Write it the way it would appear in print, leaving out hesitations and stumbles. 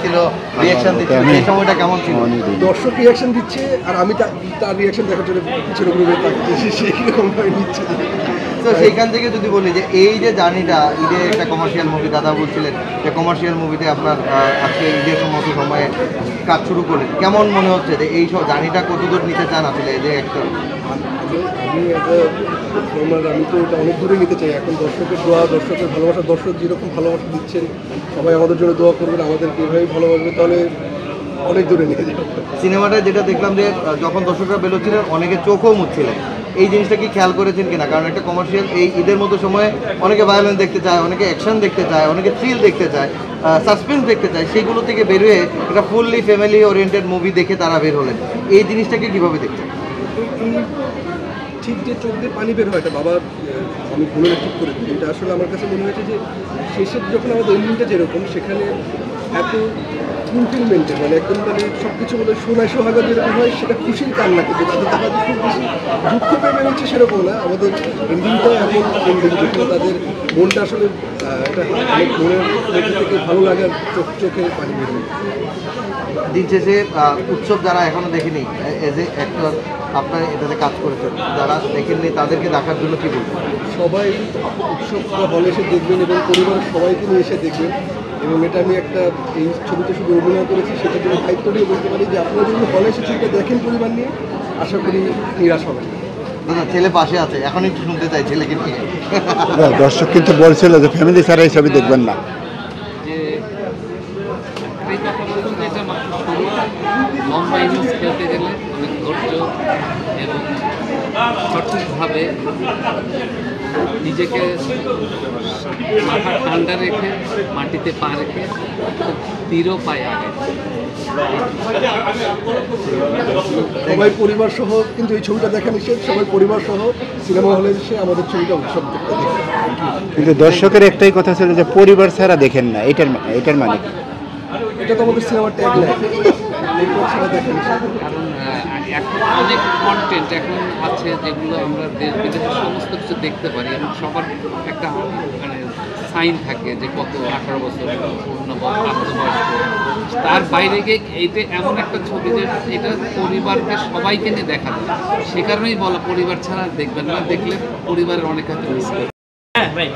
দেখছিল, রিয়াকশন দিচ্ছিল, এই সময়টা কেমন ছিল? দর্শক রিয়াকশন দিচ্ছে আর আমি তার রিয়াকশন দেখার জন্য পিছনে ঘুরে তাকিয়েছি, সেইরকমভাবে নিচ্ছে। তো সেইখান থেকে যদি বলি যে এই যে জার্নিটা, ঈদে একটা কমার্শিয়াল মুভি, দাদা বলছিলেন যে কমার্শিয়াল মুভিতে আপনার আজকে ঈদের মতো সময়ে কাজ শুরু করলেন, কেমন মনে হচ্ছে যে এই সব জার্নিটা কতদূর নিতে চান আসলে এই যে একটা? আমি আমি তো এটা অনেক দূরে নিতে চাই। এখন দর্শকের দোয়া, দর্শকের ভালোবাসা, দর্শক যেরকম ভালোবাসা দিচ্ছেন, সবাই আমাদের জন্য দোয়া করবেন, আমাদেরকে এভাবেই ভালোবাসবে, তাহলে অনেক দূরে নিয়ে যাবে। সিনেমাটায় যেটা দেখলাম যে যখন দর্শকরা বেরোচ্ছিলেন অনেকে চোখও মুছছিলেন, এই জিনিসটা কি খেয়াল করেছেন কিনা? কারণ একটা কমার্শিয়াল এই ঈদের মতো সময়ে অনেকে ভায়োলেন্স দেখতে চায়, অনেকে অ্যাকশন দেখতে চায়, অনেকে থ্রিল দেখতে চায়, সাসপেন্স দেখতে চায়, সেইগুলো থেকে বেরোয় একটা ফুললি ফ্যামিলি ওরিয়েন্টেড মুভি দেখে তারা বের হলেন, এই জিনিসটাকে কীভাবে দেখছেন? ঠিক যে চোখ দিয়ে পানি বের হয়, এটা বাবা আমি ভুলে ঠিক করে দিই, এটা আসলে আমার কাছে মনে হয়েছে যে শেষের যখন আমাদের এন্ডিংটা যেরকম, সেখানে এত ফুলফিলমেন্টের মানে একদম মানে সব কিছু বলে সোনায় সোহাগা যেরকম হয়, সেটা খুশির কান্না, কিন্তু তাদের খুব বেশি দুঃখ পেয়ে হচ্ছে সেরকম না। আমাদের এন্ডিংটা এমন এন্ডিং যেখানে তাদের মনটা আসলে একটা অনেক মনের মধ্যে থেকে ভালো লাগার চোখে পানি বের হয়। দিন শেষে উৎসব যারা এখনো দেখেনি, এজ এ অ্যাক্টর আপনার এটাতে কাজ করেছেন, যারা দেখেননি তাদেরকে দেখার জন্য কী বলবেন? সবাই উৎসবটা হলে এসে দেখবেন এবং পরিবারের সবাইকে নিয়ে এসে দেখবেন। এবং এটা আমি একটা এই ছবিতে শুধু অভিনয় করেছি, সেটার জন্য দায়িত্ব নিয়ে বলতে পারি যে আপনারা যদি হলে এসে ছবিটা দেখেন পরিবার নিয়ে, আশা করি নিরাশ হবেন। দাদা ছেলে পাশে আছে, এখন একটু শুনতে চাই ছেলেকে নিয়ে। দর্শক কিন্তু বলছিল যে ফ্যামিলি ছাড়া এই ছবি দেখবেন না। লম্বা ইনিংস খেলতে গেলে অনেক ধৈর্য এবং সঠিকভাবে নিজেকে মাথা ঠান্ডা রেখে মাটিতে পা রেখে দৃঢ় পায়ে আগে সবাই পরিবার সহ, কিন্তু এই ছবিটা দেখা নিষেধ, সবাই পরিবার সহ সিনেমা হলে এসে আমাদের ছবিটা উৎসব দেখতে দেখে। কিন্তু দর্শকের একটাই কথা ছিল যে পরিবার ছাড়া দেখেন না, এটার মানে কি? এটা তো আমাদের সিনেমার ট্যাগলাইন, পরিবার ছাড়া দেখে নিষেধ। কারণ এখন অনেক কন্টেন্ট এখন আছে যেগুলো আমরা দেশ বিদেশের সমস্ত কিছু দেখতে পারি এবং সবার একটা মানে সাইন থাকে যে কত 18 বছর পূর্ণ প্রাপ্তবয়স্ক, তার বাইরে গিয়ে এইটা এমন একটা ছবি যে এটা পরিবারকে সবাইকে নিয়ে দেখা যায়। সে কারণেই বলা পরিবার ছাড়া দেখবেন না, দেখলে পরিবারের অনেক হয়তো মিস করবে। হ্যাঁ ভাই।